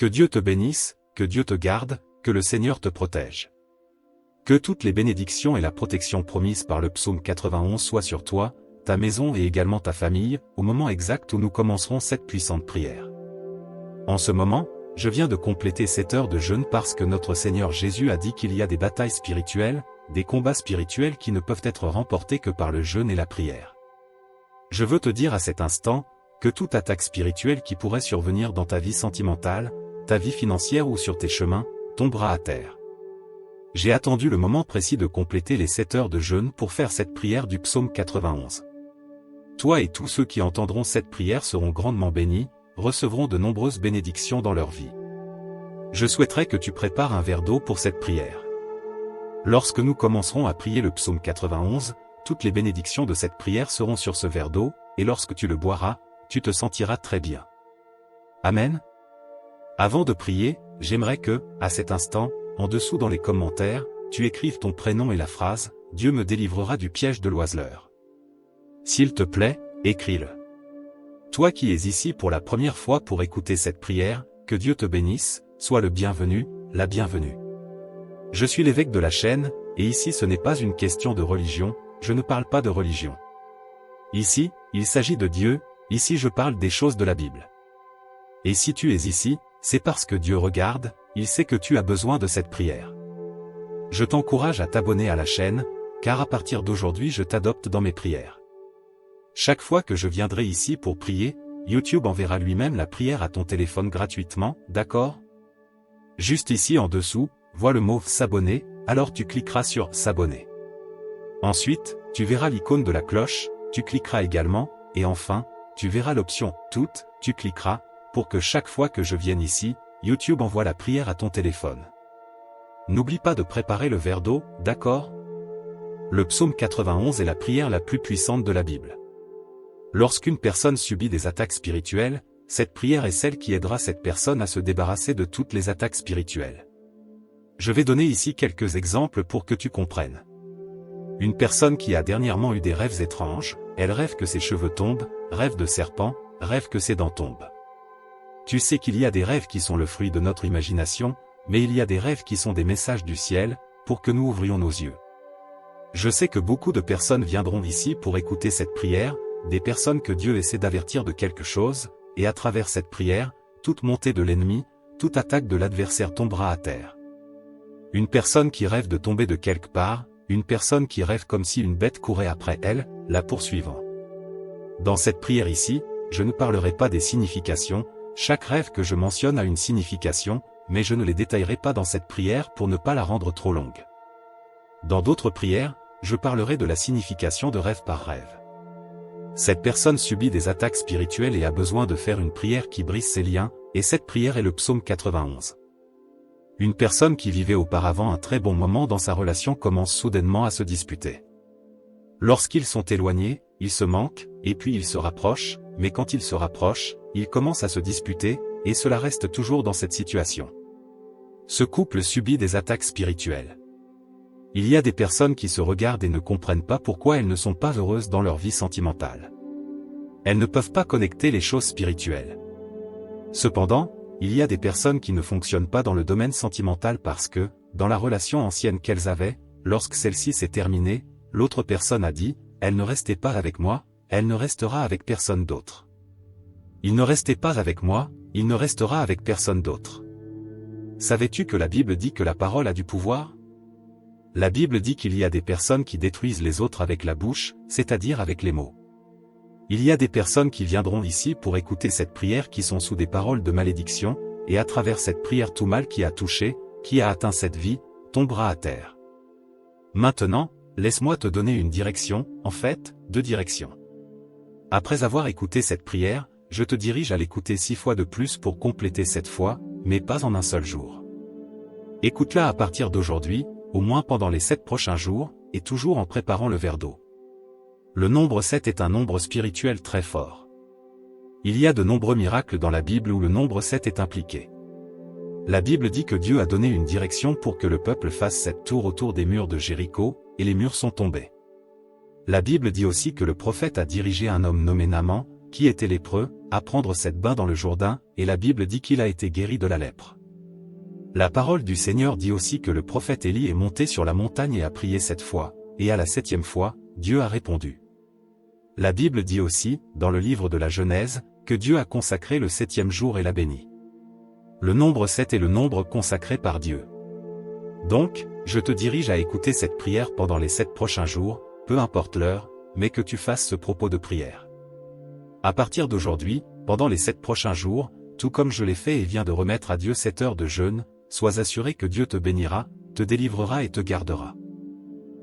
Que Dieu te bénisse, que Dieu te garde, que le Seigneur te protège. Que toutes les bénédictions et la protection promises par le psaume 91 soient sur toi, ta maison et également ta famille, au moment exact où nous commencerons cette puissante prière. En ce moment, je viens de compléter 7 heures de jeûne parce que notre Seigneur Jésus a dit qu'il y a des batailles spirituelles, des combats spirituels qui ne peuvent être remportés que par le jeûne et la prière. Je veux te dire à cet instant, que toute attaque spirituelle qui pourrait survenir dans ta vie sentimentale, ta vie financière ou sur tes chemins, tombera à terre. J'ai attendu le moment précis de compléter les 7 heures de jeûne pour faire cette prière du psaume 91. Toi et tous ceux qui entendront cette prière seront grandement bénis, recevront de nombreuses bénédictions dans leur vie. Je souhaiterais que tu prépares un verre d'eau pour cette prière. Lorsque nous commencerons à prier le psaume 91, toutes les bénédictions de cette prière seront sur ce verre d'eau, et lorsque tu le boiras, tu te sentiras très bien. Amen. Avant de prier, j'aimerais que, à cet instant, en dessous dans les commentaires, tu écrives ton prénom et la phrase « Dieu me délivrera du piège de l'oiseleur ». S'il te plaît, écris-le. Toi qui es ici pour la première fois pour écouter cette prière, que Dieu te bénisse, sois le bienvenu, la bienvenue. Je suis l'évêque de la chaîne, et ici ce n'est pas une question de religion, je ne parle pas de religion. Ici, il s'agit de Dieu, ici je parle des choses de la Bible. Et si tu es ici, c'est parce que Dieu regarde, il sait que tu as besoin de cette prière. Je t'encourage à t'abonner à la chaîne, car à partir d'aujourd'hui je t'adopte dans mes prières. Chaque fois que je viendrai ici pour prier, YouTube enverra lui-même la prière à ton téléphone gratuitement, d'accord? Juste ici en dessous, vois le mot « S'abonner », alors tu cliqueras sur « S'abonner ». Ensuite, tu verras l'icône de la cloche, tu cliqueras également, et enfin, tu verras l'option « Toutes », tu cliqueras, pour que chaque fois que je vienne ici, YouTube envoie la prière à ton téléphone. N'oublie pas de préparer le verre d'eau, d'accord? Le psaume 91 est la prière la plus puissante de la Bible. Lorsqu'une personne subit des attaques spirituelles, cette prière est celle qui aidera cette personne à se débarrasser de toutes les attaques spirituelles. Je vais donner ici quelques exemples pour que tu comprennes. Une personne qui a dernièrement eu des rêves étranges, elle rêve que ses cheveux tombent, rêve de serpent, rêve que ses dents tombent. Tu sais qu'il y a des rêves qui sont le fruit de notre imagination, mais il y a des rêves qui sont des messages du ciel, pour que nous ouvrions nos yeux. Je sais que beaucoup de personnes viendront ici pour écouter cette prière, des personnes que Dieu essaie d'avertir de quelque chose, et à travers cette prière, toute montée de l'ennemi, toute attaque de l'adversaire tombera à terre. Une personne qui rêve de tomber de quelque part, une personne qui rêve comme si une bête courait après elle, la poursuivant. Dans cette prière ici, je ne parlerai pas des significations, chaque rêve que je mentionne a une signification, mais je ne les détaillerai pas dans cette prière pour ne pas la rendre trop longue. Dans d'autres prières, je parlerai de la signification de rêve par rêve. Cette personne subit des attaques spirituelles et a besoin de faire une prière qui brise ses liens, et cette prière est le psaume 91. Une personne qui vivait auparavant un très bon moment dans sa relation commence soudainement à se disputer. Lorsqu'ils sont éloignés, ils se manquent, et puis ils se rapprochent, mais quand ils se rapprochent, ils commencent à se disputer, et cela reste toujours dans cette situation. Ce couple subit des attaques spirituelles. Il y a des personnes qui se regardent et ne comprennent pas pourquoi elles ne sont pas heureuses dans leur vie sentimentale. Elles ne peuvent pas connecter les choses spirituelles. Cependant, il y a des personnes qui ne fonctionnent pas dans le domaine sentimental parce que, dans la relation ancienne qu'elles avaient, lorsque celle-ci s'est terminée, l'autre personne a dit « Elle ne restait pas avec moi, elle ne restera avec personne d'autre. Il ne restait pas avec moi, il ne restera avec personne d'autre. » Savais-tu que la Bible dit que la parole a du pouvoir? La Bible dit qu'il y a des personnes qui détruisent les autres avec la bouche, c'est-à-dire avec les mots. Il y a des personnes qui viendront ici pour écouter cette prière qui sont sous des paroles de malédiction, et à travers cette prière tout mal qui a touché, qui a atteint cette vie, tombera à terre. Maintenant, laisse-moi te donner une direction, en fait, 2 directions. Après avoir écouté cette prière, je te dirige à l'écouter 6 fois de plus pour compléter cette fois, mais pas en un seul jour. Écoute-la à partir d'aujourd'hui, au moins pendant les 7 prochains jours, et toujours en préparant le verre d'eau. Le nombre 7 est un nombre spirituel très fort. Il y a de nombreux miracles dans la Bible où le nombre 7 est impliqué. La Bible dit que Dieu a donné une direction pour que le peuple fasse 7 tours autour des murs de Jéricho, et les murs sont tombés. La Bible dit aussi que le prophète a dirigé un homme nommé Naaman, qui était lépreux, à prendre cette bain dans le Jourdain, et la Bible dit qu'il a été guéri de la lèpre. La parole du Seigneur dit aussi que le prophète Élie est monté sur la montagne et a prié 7 fois, et à la 7e fois, Dieu a répondu. La Bible dit aussi, dans le livre de la Genèse, que Dieu a consacré le 7e jour et l'a béni. Le nombre 7 est le nombre consacré par Dieu. Donc, je te dirige à écouter cette prière pendant les 7 prochains jours, peu importe l'heure, mais que tu fasses ce propos de prière. À partir d'aujourd'hui, pendant les 7 prochains jours, tout comme je l'ai fait et viens de remettre à Dieu 7 heures de jeûne, sois assuré que Dieu te bénira, te délivrera et te gardera.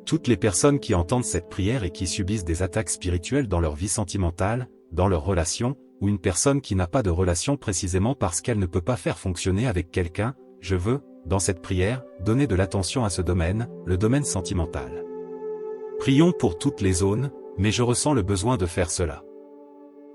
Toutes les personnes qui entendent cette prière et qui subissent des attaques spirituelles dans leur vie sentimentale, dans leurs relations, ou une personne qui n'a pas de relation précisément parce qu'elle ne peut pas faire fonctionner avec quelqu'un, je veux, dans cette prière, donner de l'attention à ce domaine, le domaine sentimental. Prions pour toutes les zones, mais je ressens le besoin de faire cela.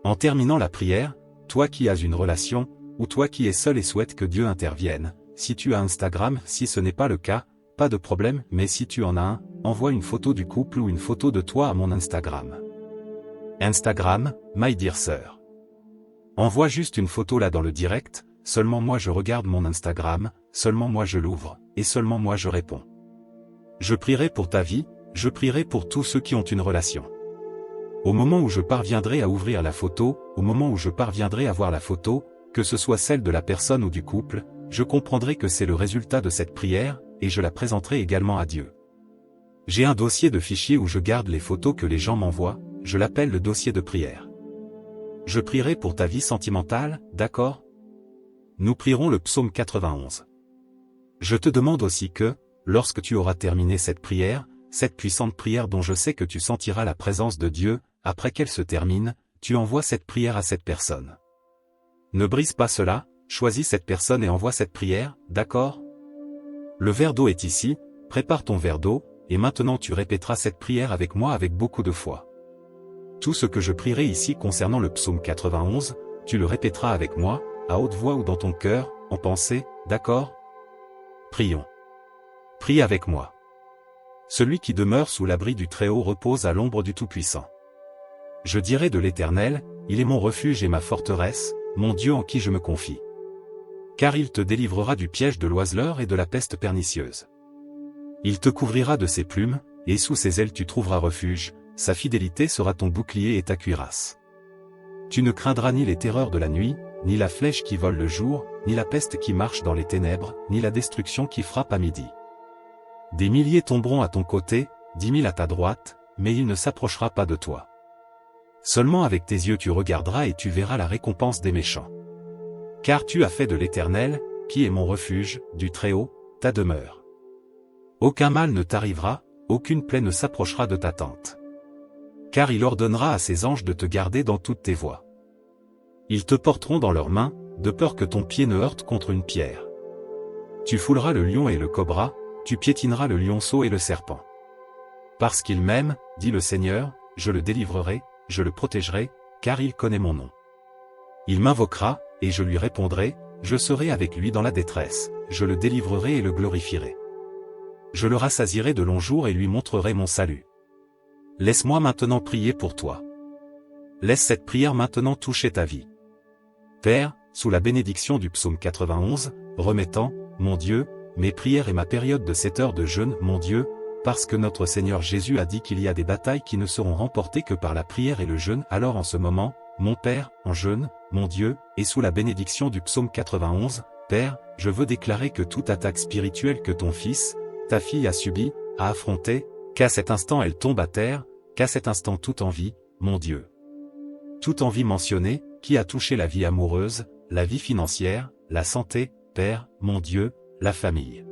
En terminant la prière, toi qui as une relation, ou toi qui es seul et souhaites que Dieu intervienne, si tu as Instagram, si ce n'est pas le cas, pas de problème, mais si tu en as un, envoie une photo du couple ou une photo de toi à mon Instagram. Instagram, My Dear Sœur. Envoie juste une photo là dans le direct, seulement moi je regarde mon Instagram, seulement moi je l'ouvre, et seulement moi je réponds. Je prierai pour ta vie, je prierai pour tous ceux qui ont une relation. Au moment où je parviendrai à ouvrir la photo, au moment où je parviendrai à voir la photo, que ce soit celle de la personne ou du couple, je comprendrai que c'est le résultat de cette prière, et je la présenterai également à Dieu. J'ai un dossier de fichiers où je garde les photos que les gens m'envoient, je l'appelle le dossier de prière. Je prierai pour ta vie sentimentale, d'accord? Nous prierons le psaume 91. Je te demande aussi que, lorsque tu auras terminé cette prière, cette puissante prière dont je sais que tu sentiras la présence de Dieu, après qu'elle se termine, tu envoies cette prière à cette personne. Ne brise pas cela, choisis cette personne et envoie cette prière, d'accord? Le verre d'eau est ici, prépare ton verre d'eau, et maintenant tu répéteras cette prière avec moi avec beaucoup de foi. Tout ce que je prierai ici concernant le psaume 91, tu le répéteras avec moi, à haute voix ou dans ton cœur, en pensée, d'accord? Prions. Prie avec moi. Celui qui demeure sous l'abri du Très-Haut repose à l'ombre du Tout-Puissant. Je dirai de l'Éternel, il est mon refuge et ma forteresse, mon Dieu en qui je me confie. Car il te délivrera du piège de l'oiseleur et de la peste pernicieuse. Il te couvrira de ses plumes, et sous ses ailes tu trouveras refuge, sa fidélité sera ton bouclier et ta cuirasse. Tu ne craindras ni les terreurs de la nuit, ni la flèche qui vole le jour, ni la peste qui marche dans les ténèbres, ni la destruction qui frappe à midi. Des milliers tomberont à ton côté, 10 000 à ta droite, mais il ne s'approchera pas de toi. Seulement avec tes yeux tu regarderas et tu verras la récompense des méchants. Car tu as fait de l'Éternel, qui est mon refuge, du Très-Haut, ta demeure. Aucun mal ne t'arrivera, aucune plaie ne s'approchera de ta tente. Car il ordonnera à ses anges de te garder dans toutes tes voies. Ils te porteront dans leurs mains, de peur que ton pied ne heurte contre une pierre. Tu fouleras le lion et le cobra, tu piétineras le lionceau et le serpent. Parce qu'il m'aime, dit le Seigneur, je le délivrerai, je le protégerai, car il connaît mon nom. Il m'invoquera, et je lui répondrai, je serai avec lui dans la détresse, je le délivrerai et le glorifierai. Je le rassasierai de longs jours et lui montrerai mon salut. Laisse-moi maintenant prier pour toi. Laisse cette prière maintenant toucher ta vie. Père, sous la bénédiction du psaume 91, remettant, mon Dieu, mes prières et ma période de 7 heures de jeûne, mon Dieu, parce que notre Seigneur Jésus a dit qu'il y a des batailles qui ne seront remportées que par la prière et le jeûne. Alors en ce moment, mon Père, en jeûne, mon Dieu, et sous la bénédiction du psaume 91, Père, je veux déclarer que toute attaque spirituelle que ton fils, ta fille a subie, a affrontée, qu'à cet instant elle tombe à terre, qu'à cet instant toute envie, mon Dieu. Toute envie mentionnée, qui a touché la vie amoureuse, la vie financière, la santé, Père, mon Dieu, la famille.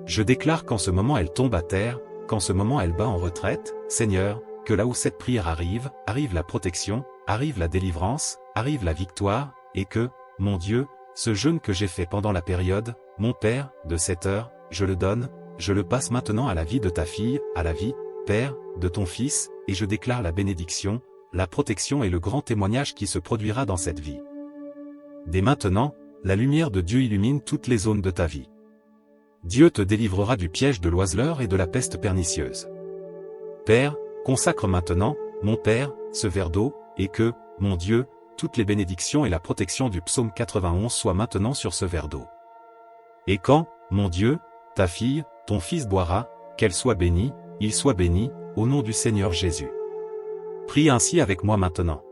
Je déclare qu'en ce moment elle tombe à terre, qu'en ce moment elle bat en retraite, Seigneur, que là où cette prière arrive, arrive la protection, arrive la délivrance, arrive la victoire, et que, mon Dieu, ce jeûne que j'ai fait pendant la période, mon Père, de 7 heures, je le donne, je le passe maintenant à la vie de ta fille, à la vie, Père, de ton fils, et je déclare la bénédiction, la protection et le grand témoignage qui se produira dans cette vie. Dès maintenant, la lumière de Dieu illumine toutes les zones de ta vie. Dieu te délivrera du piège de l'oiseleur et de la peste pernicieuse. Père, consacre maintenant, mon Père, ce verre d'eau, et que, mon Dieu, toutes les bénédictions et la protection du psaume 91 soient maintenant sur ce verre d'eau. Et quand, mon Dieu, ta fille, ton fils boira, qu'elle soit bénie, il soit béni, au nom du Seigneur Jésus. Prie ainsi avec moi maintenant.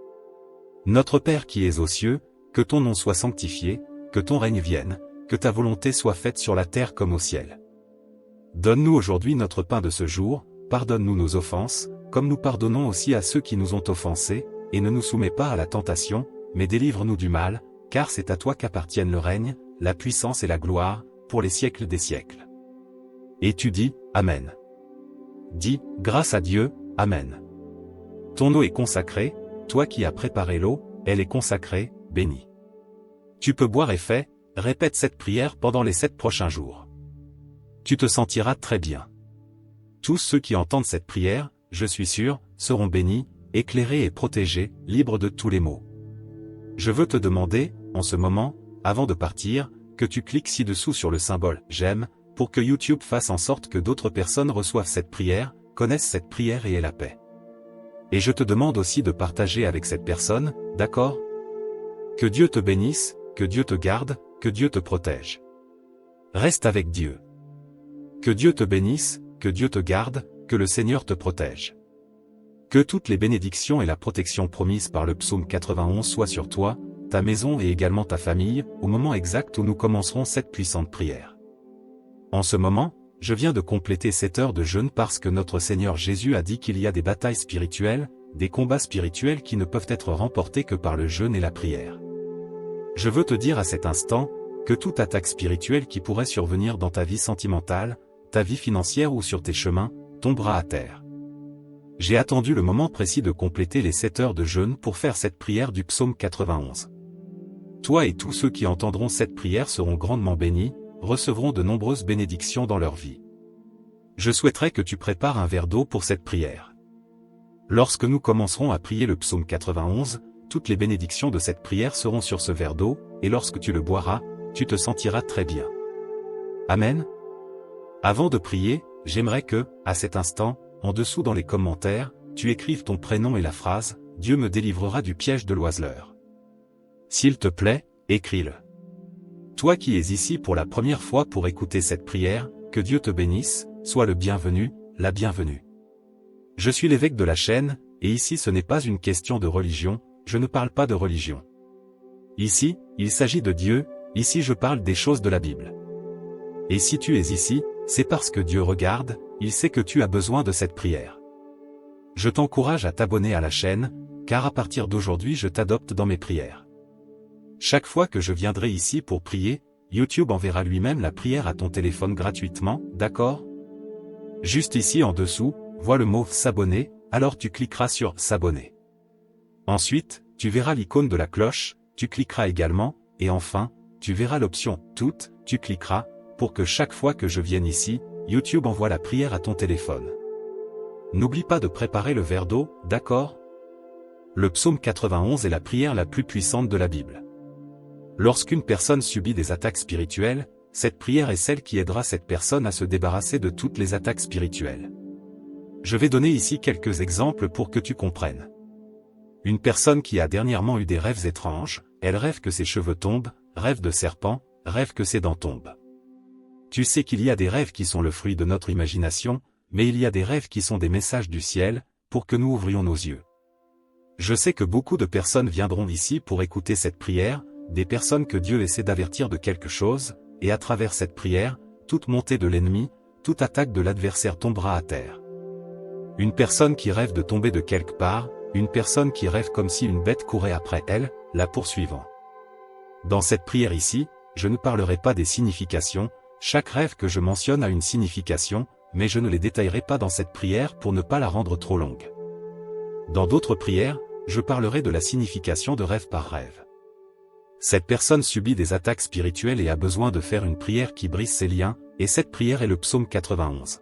Notre Père qui es aux cieux, que ton nom soit sanctifié, que ton règne vienne, que ta volonté soit faite sur la terre comme au ciel. Donne-nous aujourd'hui notre pain de ce jour, pardonne-nous nos offenses, comme nous pardonnons aussi à ceux qui nous ont offensés, et ne nous soumets pas à la tentation, mais délivre-nous du mal, car c'est à toi qu'appartiennent le règne, la puissance et la gloire, pour les siècles des siècles. Et tu dis, Amen. Dis, grâce à Dieu, Amen. Ton eau est consacrée, toi qui as préparé l'eau, elle est consacrée, bénie. Tu peux boire et fais, répète cette prière pendant les 7 prochains jours. Tu te sentiras très bien. Tous ceux qui entendent cette prière, je suis sûr, seront bénis, éclairés et protégés, libres de tous les maux. Je veux te demander, en ce moment, avant de partir, que tu cliques ci-dessous sur le symbole « J'aime » pour que YouTube fasse en sorte que d'autres personnes reçoivent cette prière, connaissent cette prière et aient la paix. Et je te demande aussi de partager avec cette personne, d'accord? Que Dieu te bénisse, que Dieu te garde, que Dieu te protège. Reste avec Dieu. Que Dieu te bénisse, que Dieu te garde, que le Seigneur te protège. Que toutes les bénédictions et la protection promises par le psaume 91 soient sur toi, ta maison et également ta famille, au moment exact où nous commencerons cette puissante prière. En ce moment, je viens de compléter 7 heures de jeûne parce que notre Seigneur Jésus a dit qu'il y a des batailles spirituelles, des combats spirituels qui ne peuvent être remportés que par le jeûne et la prière. Je veux te dire à cet instant, que toute attaque spirituelle qui pourrait survenir dans ta vie sentimentale, ta vie financière ou sur tes chemins, tombera à terre. J'ai attendu le moment précis de compléter les 7 heures de jeûne pour faire cette prière du psaume 91. Toi et tous ceux qui entendront cette prière seront grandement bénis, recevront de nombreuses bénédictions dans leur vie. Je souhaiterais que tu prépares un verre d'eau pour cette prière. Lorsque nous commencerons à prier le psaume 91, toutes les bénédictions de cette prière seront sur ce verre d'eau, et lorsque tu le boiras, tu te sentiras très bien. Amen. Avant de prier, j'aimerais que, à cet instant, en dessous dans les commentaires, tu écrives ton prénom et la phrase « Dieu me délivrera du piège de l'oiseleur ». S'il te plaît, écris-le. Toi qui es ici pour la première fois pour écouter cette prière, que Dieu te bénisse, sois le bienvenu, la bienvenue. Je suis l'évêque de la chaîne, et ici ce n'est pas une question de religion, je ne parle pas de religion. Ici, il s'agit de Dieu, ici je parle des choses de la Bible. Et si tu es ici, c'est parce que Dieu regarde, il sait que tu as besoin de cette prière. Je t'encourage à t'abonner à la chaîne, car à partir d'aujourd'hui je t'adopte dans mes prières. Chaque fois que je viendrai ici pour prier, YouTube enverra lui-même la prière à ton téléphone gratuitement, d'accord? Juste ici en dessous, vois le mot « S'abonner », alors tu cliqueras sur « S'abonner ». Ensuite, tu verras l'icône de la cloche, tu cliqueras également, et enfin, tu verras l'option « Toutes », tu cliqueras, pour que chaque fois que je vienne ici, YouTube envoie la prière à ton téléphone. N'oublie pas de préparer le verre d'eau, d'accord? Le psaume 91 est la prière la plus puissante de la Bible. Lorsqu'une personne subit des attaques spirituelles, cette prière est celle qui aidera cette personne à se débarrasser de toutes les attaques spirituelles. Je vais donner ici quelques exemples pour que tu comprennes. Une personne qui a dernièrement eu des rêves étranges, elle rêve que ses cheveux tombent, rêve de serpent, rêve que ses dents tombent. Tu sais qu'il y a des rêves qui sont le fruit de notre imagination, mais il y a des rêves qui sont des messages du ciel, pour que nous ouvrions nos yeux. Je sais que beaucoup de personnes viendront ici pour écouter cette prière, des personnes que Dieu essaie d'avertir de quelque chose, et à travers cette prière, toute montée de l'ennemi, toute attaque de l'adversaire tombera à terre. Une personne qui rêve de tomber de quelque part, une personne qui rêve comme si une bête courait après elle, la poursuivant. Dans cette prière ici, je ne parlerai pas des significations, chaque rêve que je mentionne a une signification, mais je ne les détaillerai pas dans cette prière pour ne pas la rendre trop longue. Dans d'autres prières, je parlerai de la signification de rêve par rêve. Cette personne subit des attaques spirituelles et a besoin de faire une prière qui brise ses liens, et cette prière est le psaume 91.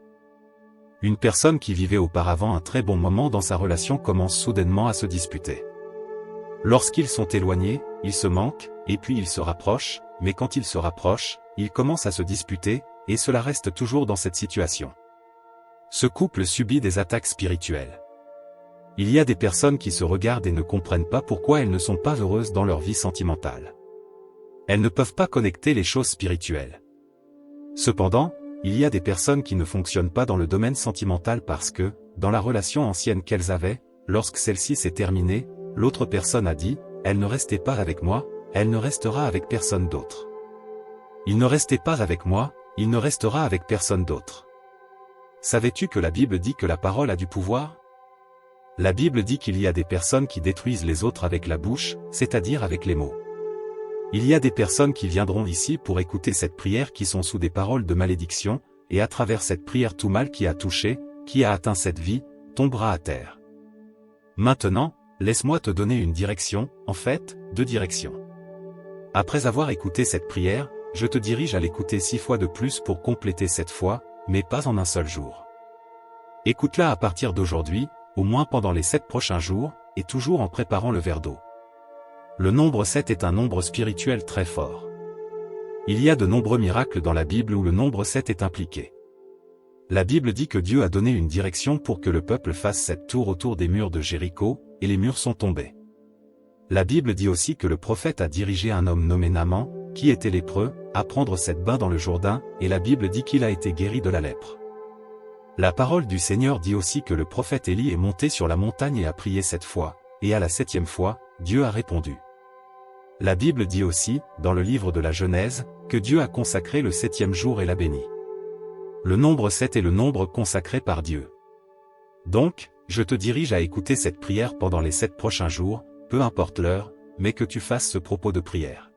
Une personne qui vivait auparavant un très bon moment dans sa relation commence soudainement à se disputer. Lorsqu'ils sont éloignés, ils se manquent, et puis ils se rapprochent, mais quand ils se rapprochent, ils commencent à se disputer, et cela reste toujours dans cette situation. Ce couple subit des attaques spirituelles. Il y a des personnes qui se regardent et ne comprennent pas pourquoi elles ne sont pas heureuses dans leur vie sentimentale. Elles ne peuvent pas connecter les choses spirituelles. Cependant, il y a des personnes qui ne fonctionnent pas dans le domaine sentimental parce que, dans la relation ancienne qu'elles avaient, lorsque celle-ci s'est terminée, l'autre personne a dit « Elle ne restait pas avec moi, elle ne restera avec personne d'autre. Il ne restait pas avec moi, il ne restera avec personne d'autre. » Savais-tu que la Bible dit que la parole a du pouvoir? La Bible dit qu'il y a des personnes qui détruisent les autres avec la bouche, c'est-à-dire avec les mots. Il y a des personnes qui viendront ici pour écouter cette prière qui sont sous des paroles de malédiction, et à travers cette prière tout mal qui a touché, qui a atteint cette vie, tombera à terre. Maintenant, laisse-moi te donner une direction, en fait, 2 directions. Après avoir écouté cette prière, je te dirige à l'écouter 6 fois de plus pour compléter cette foi, mais pas en un seul jour. Écoute-la à partir d'aujourd'hui, au moins pendant les 7 prochains jours, et toujours en préparant le verre d'eau. Le nombre 7 est un nombre spirituel très fort. Il y a de nombreux miracles dans la Bible où le nombre 7 est impliqué. La Bible dit que Dieu a donné une direction pour que le peuple fasse 7 tours autour des murs de Jéricho, et les murs sont tombés. La Bible dit aussi que le prophète a dirigé un homme nommé Naaman, qui était lépreux, à prendre 7 bains dans le Jourdain, et la Bible dit qu'il a été guéri de la lèpre. La parole du Seigneur dit aussi que le prophète Élie est monté sur la montagne et a prié 7 fois, et à la 7e fois, Dieu a répondu. La Bible dit aussi, dans le livre de la Genèse, que Dieu a consacré le 7e jour et l'a béni. Le nombre 7 est le nombre consacré par Dieu. Donc, je te dirige à écouter cette prière pendant les 7 prochains jours, peu importe l'heure, mais que tu fasses ce propos de prière.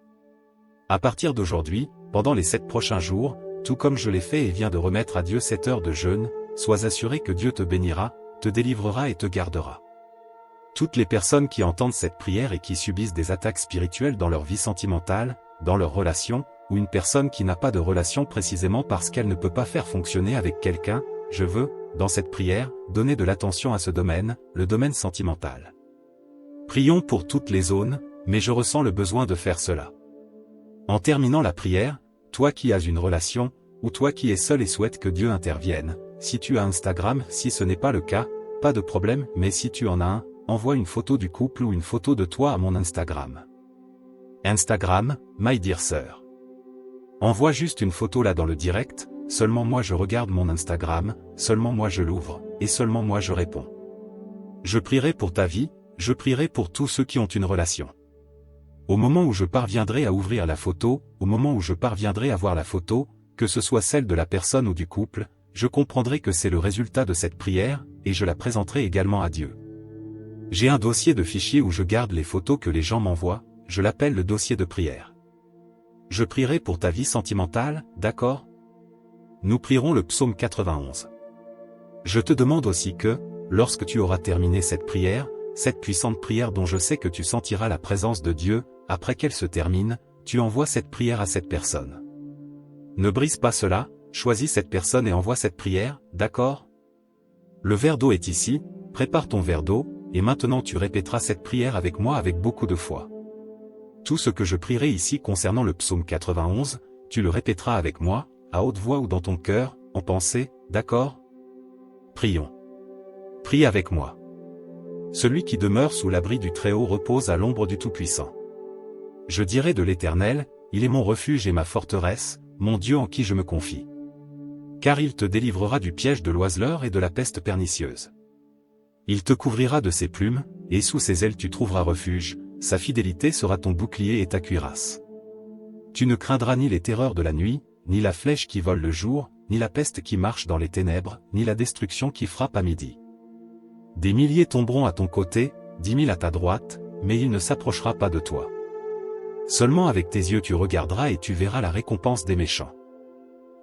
À partir d'aujourd'hui, pendant les 7 prochains jours, tout comme je l'ai fait et viens de remettre à Dieu 7 heures de jeûne, sois assuré que Dieu te bénira, te délivrera et te gardera. Toutes les personnes qui entendent cette prière et qui subissent des attaques spirituelles dans leur vie sentimentale, dans leurs relations, ou une personne qui n'a pas de relation précisément parce qu'elle ne peut pas faire fonctionner avec quelqu'un, je veux, dans cette prière, donner de l'attention à ce domaine, le domaine sentimental. Prions pour toutes les zones, mais je ressens le besoin de faire cela. En terminant la prière, toi qui as une relation, ou toi qui es seul et souhaites que Dieu intervienne, si tu as Instagram, si ce n'est pas le cas, pas de problème, mais si tu en as un, envoie une photo du couple ou une photo de toi à mon Instagram. Instagram, My Dear Sœur. Envoie juste une photo là dans le direct, seulement moi je regarde mon Instagram, seulement moi je l'ouvre, et seulement moi je réponds. Je prierai pour ta vie, je prierai pour tous ceux qui ont une relation. Au moment où je parviendrai à ouvrir la photo, au moment où je parviendrai à voir la photo, que ce soit celle de la personne ou du couple, je comprendrai que c'est le résultat de cette prière, et je la présenterai également à Dieu. J'ai un dossier de fichiers où je garde les photos que les gens m'envoient, je l'appelle le dossier de prière. Je prierai pour ta vie sentimentale, d'accord? Nous prierons le psaume 91. Je te demande aussi que, lorsque tu auras terminé cette prière, cette puissante prière dont je sais que tu sentiras la présence de Dieu, après qu'elle se termine, tu envoies cette prière à cette personne. Ne brise pas cela, choisis cette personne et envoie cette prière, d'accord? Le verre d'eau est ici, prépare ton verre d'eau, et maintenant tu répéteras cette prière avec moi avec beaucoup de foi. Tout ce que je prierai ici concernant le psaume 91, tu le répéteras avec moi, à haute voix ou dans ton cœur, en pensée, d'accord? Prions. Prie avec moi. Celui qui demeure sous l'abri du Très-Haut repose à l'ombre du Tout-Puissant. Je dirai de l'Éternel, il est mon refuge et ma forteresse, mon Dieu en qui je me confie. Car il te délivrera du piège de l'oiseleur et de la peste pernicieuse. Il te couvrira de ses plumes, et sous ses ailes tu trouveras refuge, sa fidélité sera ton bouclier et ta cuirasse. Tu ne craindras ni les terreurs de la nuit, ni la flèche qui vole le jour, ni la peste qui marche dans les ténèbres, ni la destruction qui frappe à midi. Des milliers tomberont à ton côté, 10 000 à ta droite, mais il ne s'approchera pas de toi. Seulement avec tes yeux tu regarderas et tu verras la récompense des méchants.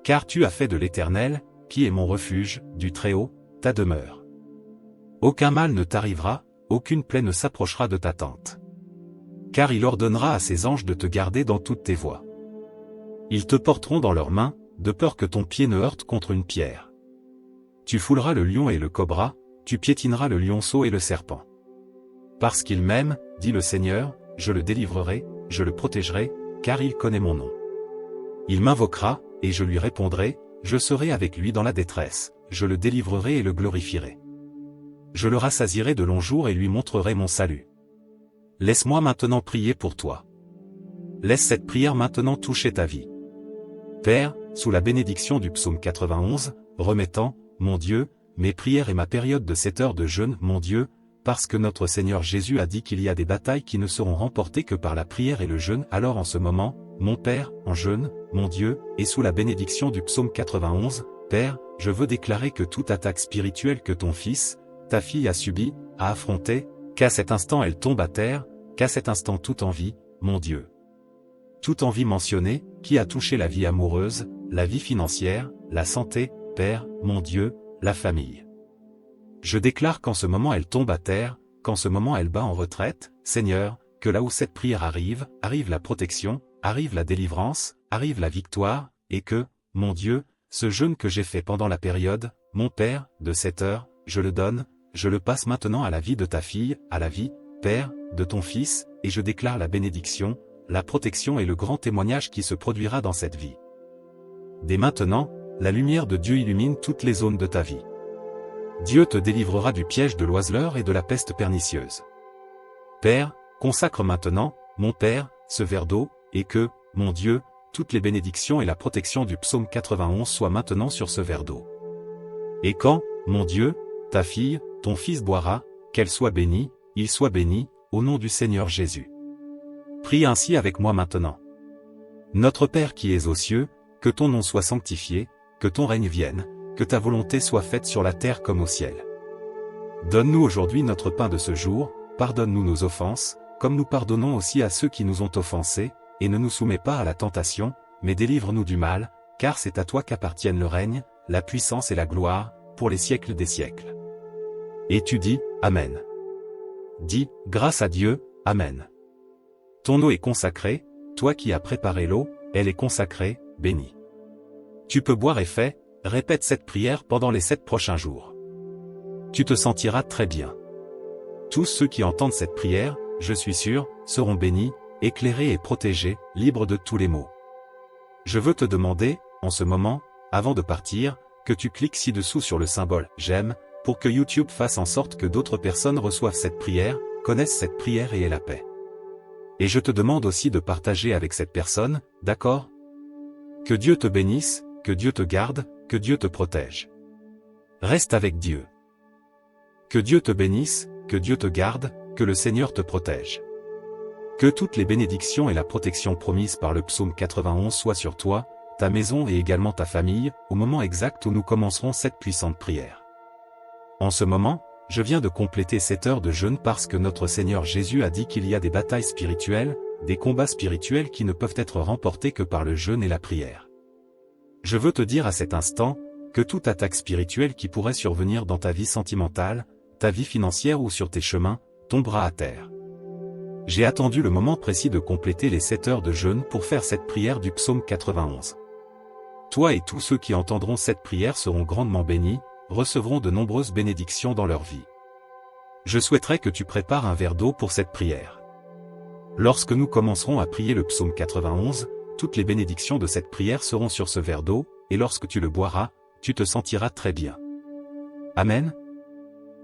Car tu as fait de l'Éternel, qui est mon refuge, du Très-Haut, ta demeure. Aucun mal ne t'arrivera, aucune plaie ne s'approchera de ta tente. Car il ordonnera à ses anges de te garder dans toutes tes voies. Ils te porteront dans leurs mains, de peur que ton pied ne heurte contre une pierre. Tu fouleras le lion et le cobra, tu piétineras le lionceau et le serpent. Parce qu'il m'aime, dit le Seigneur, je le délivrerai, je le protégerai, car il connaît mon nom. Il m'invoquera, et je lui répondrai, je serai avec lui dans la détresse, je le délivrerai et le glorifierai. je le rassasierai de longs jours et lui montrerai mon salut. Laisse-moi maintenant prier pour toi. Laisse cette prière maintenant toucher ta vie. Père, sous la bénédiction du psaume 91, remettant, mon Dieu, mes prières et ma période de 7 heures de jeûne, mon Dieu, parce que notre Seigneur Jésus a dit qu'il y a des batailles qui ne seront remportées que par la prière et le jeûne. Alors en ce moment, mon Père, en jeûne, mon Dieu, et sous la bénédiction du psaume 91, Père, je veux déclarer que toute attaque spirituelle que ton fils, ta fille a subie, a affrontée, qu'à cet instant elle tombe à terre, qu'à cet instant toute envie, mon Dieu. Toute envie mentionnée, qui a touché la vie amoureuse, la vie financière, la santé, Père, mon Dieu, la famille. Je déclare qu'en ce moment elle tombe à terre, qu'en ce moment elle bat en retraite, Seigneur, que là où cette prière arrive, arrive la protection, arrive la délivrance, arrive la victoire, et que, mon Dieu, ce jeûne que j'ai fait pendant la période, mon Père, de 7 heures, je le donne, je le passe maintenant à la vie de ta fille, à la vie, Père, de ton fils, et je déclare la bénédiction, la protection et le grand témoignage qui se produira dans cette vie. Dès maintenant, la lumière de Dieu illumine toutes les zones de ta vie. Dieu te délivrera du piège de l'oiseleur et de la peste pernicieuse. Père, consacre maintenant, mon Père, ce verre d'eau, et que, mon Dieu, toutes les bénédictions et la protection du psaume 91 soient maintenant sur ce verre d'eau. Et quand, mon Dieu, ta fille, ton fils boira, qu'elle soit bénie, il soit béni, au nom du Seigneur Jésus. Prie ainsi avec moi maintenant. Notre Père qui es aux cieux, que ton nom soit sanctifié, que ton règne vienne, que ta volonté soit faite sur la terre comme au ciel. Donne-nous aujourd'hui notre pain de ce jour, pardonne-nous nos offenses, comme nous pardonnons aussi à ceux qui nous ont offensés, et ne nous soumets pas à la tentation, mais délivre-nous du mal, car c'est à toi qu'appartiennent le règne, la puissance et la gloire, pour les siècles des siècles. Et tu dis, Amen. Dis, grâce à Dieu, Amen. Ton eau est consacrée, toi qui as préparé l'eau, elle est consacrée, bénie. Tu peux boire et fais, répète cette prière pendant les 7 prochains jours. Tu te sentiras très bien. Tous ceux qui entendent cette prière, je suis sûr, seront bénis, éclairés et protégés, libres de tous les maux. Je veux te demander, en ce moment, avant de partir, que tu cliques ci-dessous sur le symbole « J'aime » pour que YouTube fasse en sorte que d'autres personnes reçoivent cette prière, connaissent cette prière et aient la paix. Et je te demande aussi de partager avec cette personne, d'accord? Que Dieu te bénisse, que Dieu te garde, que Dieu te protège. Reste avec Dieu. Que Dieu te bénisse, que Dieu te garde, que le Seigneur te protège. Que toutes les bénédictions et la protection promises par le psaume 91 soient sur toi, ta maison et également ta famille, au moment exact où nous commencerons cette puissante prière. En ce moment, je viens de compléter 7 heures de jeûne parce que notre Seigneur Jésus a dit qu'il y a des batailles spirituelles, des combats spirituels qui ne peuvent être remportés que par le jeûne et la prière. Je veux te dire à cet instant, que toute attaque spirituelle qui pourrait survenir dans ta vie sentimentale, ta vie financière ou sur tes chemins, tombera à terre. J'ai attendu le moment précis de compléter les 7 heures de jeûne pour faire cette prière du psaume 91. Toi et tous ceux qui entendront cette prière seront grandement bénis, recevront de nombreuses bénédictions dans leur vie. Je souhaiterais que tu prépares un verre d'eau pour cette prière. Lorsque nous commencerons à prier le psaume 91, toutes les bénédictions de cette prière seront sur ce verre d'eau, et lorsque tu le boiras, tu te sentiras très bien. Amen.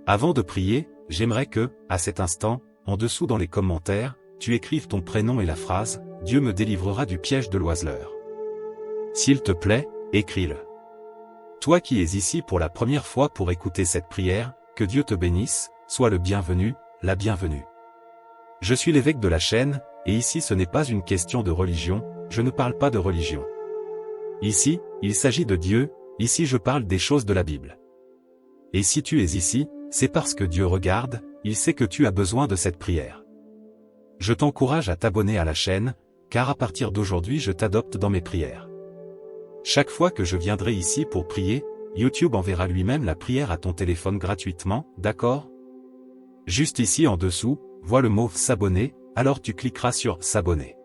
Avant de prier, j'aimerais que, à cet instant, en dessous dans les commentaires, tu écrives ton prénom et la phrase « Dieu me délivrera du piège de l'oiseleur ». S'il te plaît, écris-le. Toi qui es ici pour la première fois pour écouter cette prière, que Dieu te bénisse, sois le bienvenu, la bienvenue. Je suis l'évêque de la chaîne, et ici ce n'est pas une question de religion, je ne parle pas de religion. Ici, il s'agit de Dieu, ici je parle des choses de la Bible. Et si tu es ici, c'est parce que Dieu regarde, il sait que tu as besoin de cette prière. Je t'encourage à t'abonner à la chaîne, car à partir d'aujourd'hui je t'adopte dans mes prières. Chaque fois que je viendrai ici pour prier, YouTube enverra lui-même la prière à ton téléphone gratuitement, d'accord? Juste ici en dessous, vois le mot « S'abonner », alors tu cliqueras sur « S'abonner ».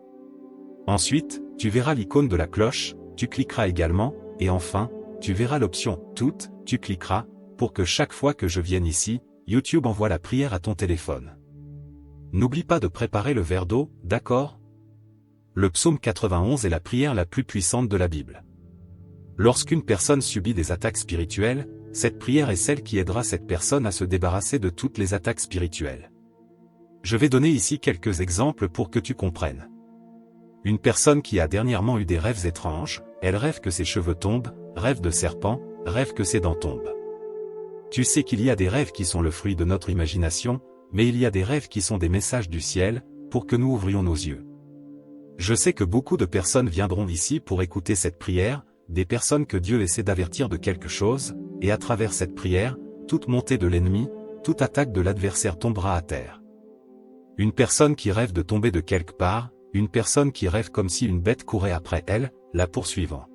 Ensuite, tu verras l'icône de la cloche, tu cliqueras également, et enfin, tu verras l'option « Toutes », tu cliqueras, pour que chaque fois que je vienne ici, YouTube envoie la prière à ton téléphone. N'oublie pas de préparer le verre d'eau, d'accord? Le psaume 91 est la prière la plus puissante de la Bible. Lorsqu'une personne subit des attaques spirituelles, cette prière est celle qui aidera cette personne à se débarrasser de toutes les attaques spirituelles. Je vais donner ici quelques exemples pour que tu comprennes. Une personne qui a dernièrement eu des rêves étranges, elle rêve que ses cheveux tombent, rêve de serpent, rêve que ses dents tombent. Tu sais qu'il y a des rêves qui sont le fruit de notre imagination, mais il y a des rêves qui sont des messages du ciel, pour que nous ouvrions nos yeux. Je sais que beaucoup de personnes viendront ici pour écouter cette prière, des personnes que Dieu essaie d'avertir de quelque chose, et à travers cette prière, toute montée de l'ennemi, toute attaque de l'adversaire tombera à terre. Une personne qui rêve de tomber de quelque part, une personne qui rêve comme si une bête courait après elle, la poursuivant.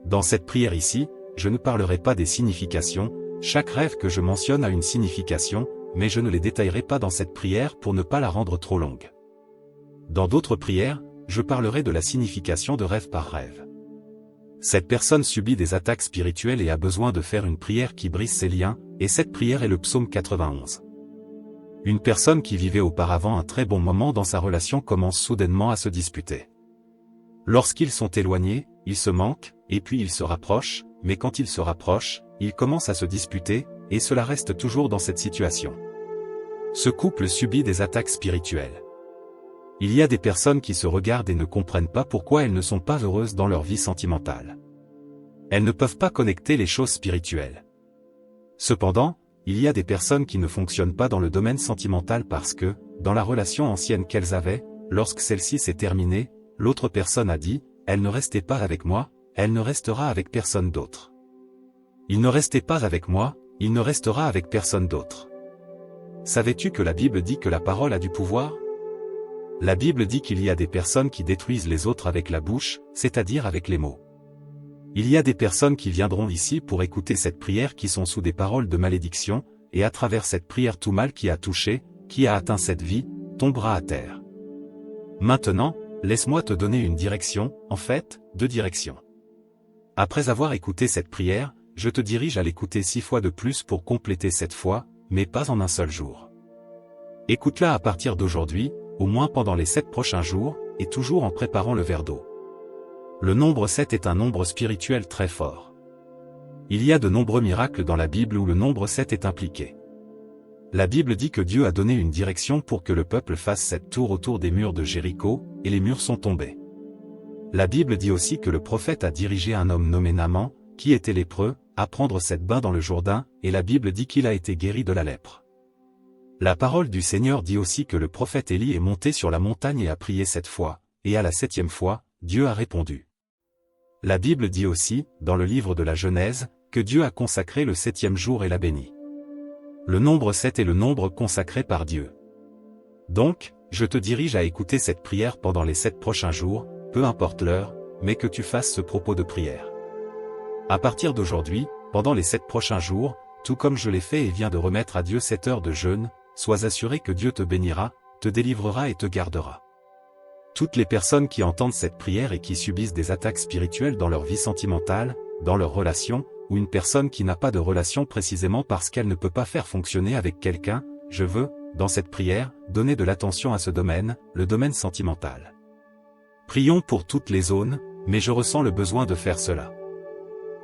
Dans cette prière ici, je ne parlerai pas des significations, chaque rêve que je mentionne a une signification, mais je ne les détaillerai pas dans cette prière pour ne pas la rendre trop longue. Dans d'autres prières, je parlerai de la signification de rêve par rêve. Cette personne subit des attaques spirituelles et a besoin de faire une prière qui brise ses liens, et cette prière est le psaume 91. Une personne qui vivait auparavant un très bon moment dans sa relation commence soudainement à se disputer. Lorsqu'ils sont éloignés, ils se manquent, et puis ils se rapprochent, mais quand ils se rapprochent, ils commencent à se disputer, et cela reste toujours dans cette situation. Ce couple subit des attaques spirituelles. Il y a des personnes qui se regardent et ne comprennent pas pourquoi elles ne sont pas heureuses dans leur vie sentimentale. Elles ne peuvent pas connecter les choses spirituelles. Cependant, il y a des personnes qui ne fonctionnent pas dans le domaine sentimental parce que, dans la relation ancienne qu'elles avaient, lorsque celle-ci s'est terminée, l'autre personne a dit, « Elle ne restait pas avec moi, elle ne restera avec personne d'autre. Il ne restait pas avec moi, il ne restera avec personne d'autre. » Savais-tu que la Bible dit que la parole a du pouvoir ? La Bible dit qu'il y a des personnes qui détruisent les autres avec la bouche, c'est-à-dire avec les mots. Il y a des personnes qui viendront ici pour écouter cette prière qui sont sous des paroles de malédiction, et à travers cette prière tout mal qui a touché, qui a atteint cette vie, tombera à terre. Maintenant, laisse-moi te donner une direction, en fait, 2 directions. Après avoir écouté cette prière, je te dirige à l'écouter 6 fois de plus pour compléter cette foi, mais pas en un seul jour. Écoute-la à partir d'aujourd'hui, au moins pendant les 7 prochains jours, et toujours en préparant le verre d'eau. Le nombre 7 est un nombre spirituel très fort. Il y a de nombreux miracles dans la Bible où le nombre 7 est impliqué. La Bible dit que Dieu a donné une direction pour que le peuple fasse 7 tours autour des murs de Jéricho, et les murs sont tombés. La Bible dit aussi que le prophète a dirigé un homme nommé Naaman, qui était lépreux, à prendre 7 bains dans le Jourdain, et la Bible dit qu'il a été guéri de la lèpre. La parole du Seigneur dit aussi que le prophète Élie est monté sur la montagne et a prié 7 fois, et à la 7e fois, Dieu a répondu. La Bible dit aussi, dans le livre de la Genèse, que Dieu a consacré le 7e jour et l'a béni. Le nombre 7 est le nombre consacré par Dieu. Donc, je te dirige à écouter cette prière pendant les 7 prochains jours, peu importe l'heure, mais que tu fasses ce propos de prière. À partir d'aujourd'hui, pendant les 7 prochains jours, tout comme je l'ai fait et viens de remettre à Dieu 7 heures de jeûne, sois assuré que Dieu te bénira, te délivrera et te gardera. Toutes les personnes qui entendent cette prière et qui subissent des attaques spirituelles dans leur vie sentimentale, dans leurs relations, ou une personne qui n'a pas de relation précisément parce qu'elle ne peut pas faire fonctionner avec quelqu'un, je veux, dans cette prière, donner de l'attention à ce domaine, le domaine sentimental. Prions pour toutes les zones, mais je ressens le besoin de faire cela.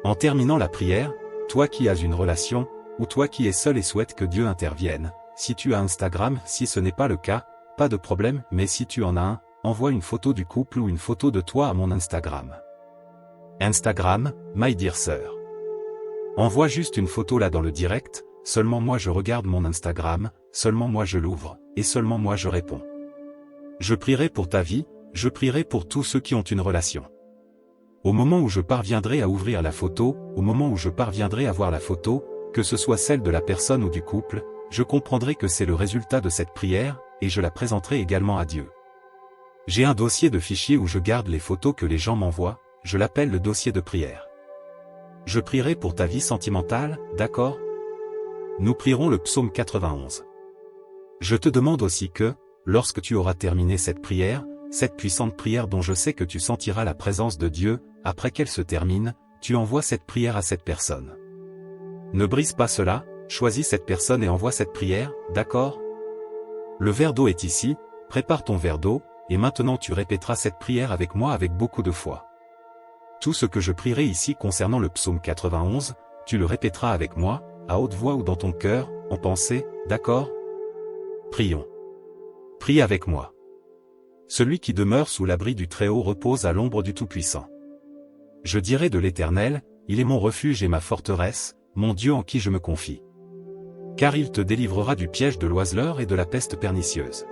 En terminant la prière, toi qui as une relation, ou toi qui es seul et souhaites que Dieu intervienne, si tu as Instagram, si ce n'est pas le cas, pas de problème, mais si tu en as un, envoie une photo du couple ou une photo de toi à mon Instagram. Instagram, my dear sœur. Envoie juste une photo là dans le direct, seulement moi je regarde mon Instagram, seulement moi je l'ouvre, et seulement moi je réponds. Je prierai pour ta vie, je prierai pour tous ceux qui ont une relation. Au moment où je parviendrai à ouvrir la photo, au moment où je parviendrai à voir la photo, que ce soit celle de la personne ou du couple, je comprendrai que c'est le résultat de cette prière, et je la présenterai également à Dieu. J'ai un dossier de fichiers où je garde les photos que les gens m'envoient, je l'appelle le dossier de prière. Je prierai pour ta vie sentimentale, d'accord ? Nous prierons le psaume 91. Je te demande aussi que, lorsque tu auras terminé cette prière, cette puissante prière dont je sais que tu sentiras la présence de Dieu, après qu'elle se termine, tu envoies cette prière à cette personne. Ne brise pas cela, choisis cette personne et envoie cette prière, d'accord ? Le verre d'eau est ici, prépare ton verre d'eau, et maintenant tu répéteras cette prière avec moi avec beaucoup de foi. Tout ce que je prierai ici concernant le psaume 91, tu le répéteras avec moi, à haute voix ou dans ton cœur, en pensée, d'accord? Prions. Prie avec moi. Celui qui demeure sous l'abri du Très-Haut repose à l'ombre du Tout-Puissant. Je dirai de l'Éternel, il est mon refuge et ma forteresse, mon Dieu en qui je me confie. Car il te délivrera du piège de l'oiseleur et de la peste pernicieuse.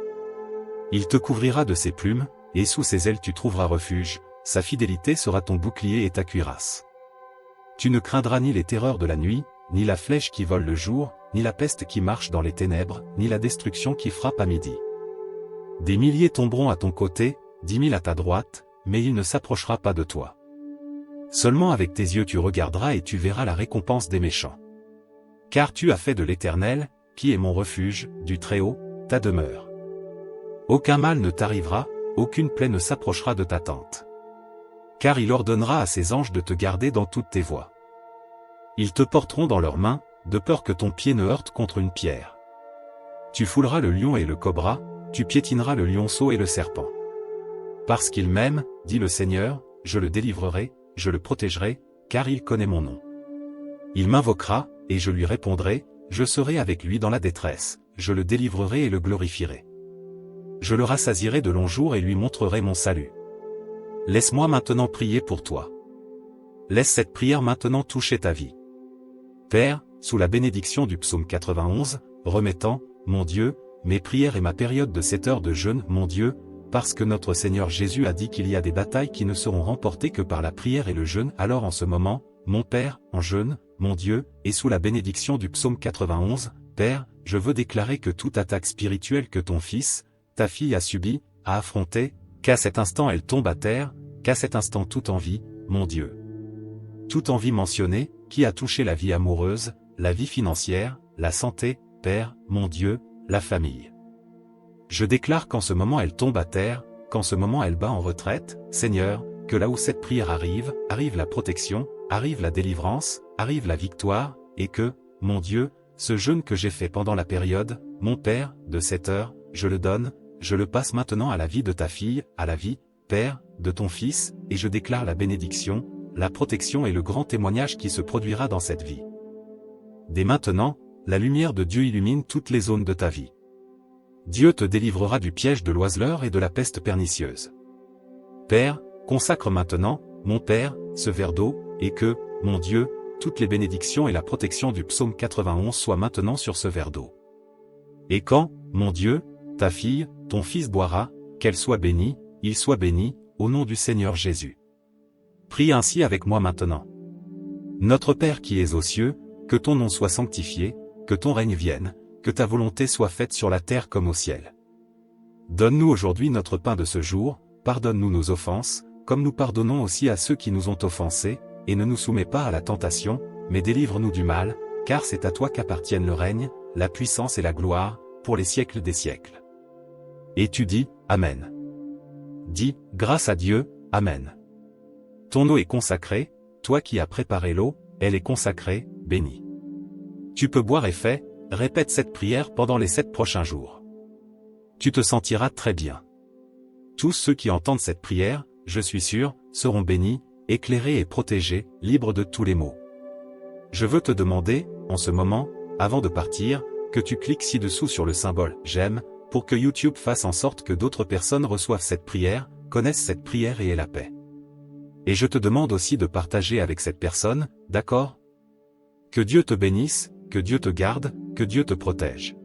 Il te couvrira de ses plumes, et sous ses ailes tu trouveras refuge, sa fidélité sera ton bouclier et ta cuirasse. Tu ne craindras ni les terreurs de la nuit, ni la flèche qui vole le jour, ni la peste qui marche dans les ténèbres, ni la destruction qui frappe à midi. Des milliers tomberont à ton côté, 10 000 à ta droite, mais il ne s'approchera pas de toi. Seulement avec tes yeux tu regarderas et tu verras la récompense des méchants. Car tu as fait de l'Éternel, qui est mon refuge, du Très-Haut, ta demeure. Aucun mal ne t'arrivera, aucune plaie ne s'approchera de ta tente. Car il ordonnera à ses anges de te garder dans toutes tes voies. Ils te porteront dans leurs mains, de peur que ton pied ne heurte contre une pierre. Tu fouleras le lion et le cobra, tu piétineras le lionceau et le serpent. Parce qu'il m'aime, dit le Seigneur, je le délivrerai, je le protégerai, car il connaît mon nom. Il m'invoquera, et je lui répondrai, je serai avec lui dans la détresse, je le délivrerai et le glorifierai. Je le rassasierai de longs jours et lui montrerai mon salut. Laisse-moi maintenant prier pour toi. Laisse cette prière maintenant toucher ta vie. Père, sous la bénédiction du psaume 91, remettant, mon Dieu, mes prières et ma période de 7 heures de jeûne, mon Dieu, parce que notre Seigneur Jésus a dit qu'il y a des batailles qui ne seront remportées que par la prière et le jeûne. Alors en ce moment, mon Père, en jeûne, mon Dieu, et sous la bénédiction du psaume 91, Père, je veux déclarer que toute attaque spirituelle que ton fils, ta fille a subie, a affrontée, qu'à cet instant elle tombe à terre, qu'à cet instant toute envie, mon Dieu. Toute envie mentionnée, qui a touché la vie amoureuse, la vie financière, la santé, Père, mon Dieu, la famille. Je déclare qu'en ce moment elle tombe à terre, qu'en ce moment elle bat en retraite, Seigneur, que là où cette prière arrive, arrive la protection, arrive la délivrance, arrive la victoire, et que, mon Dieu, ce jeûne que j'ai fait pendant la période, mon Père, de 7 heures, je le donne, je le passe maintenant à la vie de ta fille, à la vie, Père, de ton fils, et je déclare la bénédiction, la protection et le grand témoignage qui se produira dans cette vie. Dès maintenant, la lumière de Dieu illumine toutes les zones de ta vie. Dieu te délivrera du piège de l'oiseleur et de la peste pernicieuse. Père, consacre maintenant, mon Père, ce verre d'eau, et que, mon Dieu, toutes les bénédictions et la protection du psaume 91 soient maintenant sur ce verre d'eau. Et quand, mon Dieu, ta fille, ton fils boira, qu'elle soit bénie, il soit béni, au nom du Seigneur Jésus. Prie ainsi avec moi maintenant. Notre Père qui es aux cieux, que ton nom soit sanctifié, que ton règne vienne, que ta volonté soit faite sur la terre comme au ciel. Donne-nous aujourd'hui notre pain de ce jour, pardonne-nous nos offenses, comme nous pardonnons aussi à ceux qui nous ont offensés, et ne nous soumets pas à la tentation, mais délivre-nous du mal, car c'est à toi qu'appartiennent le règne, la puissance et la gloire, pour les siècles des siècles. Et tu dis, Amen. Dis, grâce à Dieu, Amen. Ton eau est consacrée, toi qui as préparé l'eau, elle est consacrée, bénie. Tu peux boire et fait, répète cette prière pendant les 7 prochains jours. Tu te sentiras très bien. Tous ceux qui entendent cette prière, je suis sûr, seront bénis, éclairés et protégés, libres de tous les maux. Je veux te demander, en ce moment, avant de partir, que tu cliques ci-dessous sur le symbole « J'aime » pour que YouTube fasse en sorte que d'autres personnes reçoivent cette prière, connaissent cette prière et aient la paix. Et je te demande aussi de partager avec cette personne, d'accord? Que Dieu te bénisse, que Dieu te garde, que Dieu te protège.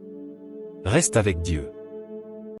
Reste avec Dieu.